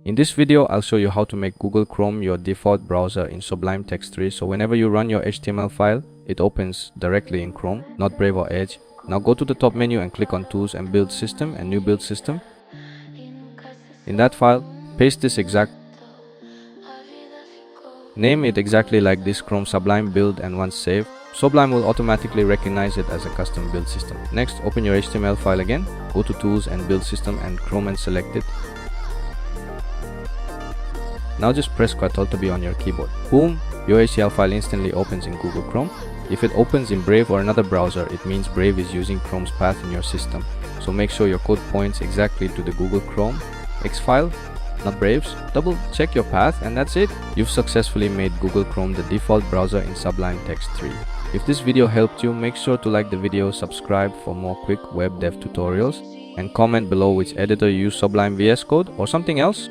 In this video, I'll show you how to make Google Chrome your default browser in Sublime Text 3. So whenever you run your HTML file, it opens directly in Chrome, not Brave or Edge. Now go to the top menu and click on Tools and Build System and New Build System. In that file, paste this exact. Name it exactly like this, Chrome Sublime Build, and once saved, Sublime will automatically recognize it as a custom build system. Next, open your HTML file again, go to Tools and Build System and Chrome and select it. Now just press Ctrl B on your keyboard. Boom! Your HTML file instantly opens in Google Chrome. If it opens in Brave or another browser, it means Brave is using Chrome's path in your system. So make sure your code points exactly to the Google Chrome X file, not Brave's. Double check your path and that's it. You've successfully made Google Chrome the default browser in Sublime Text 3. If this video helped you, make sure to like the video, subscribe for more quick web dev tutorials, and comment below which editor you use, Sublime VS Code or something else.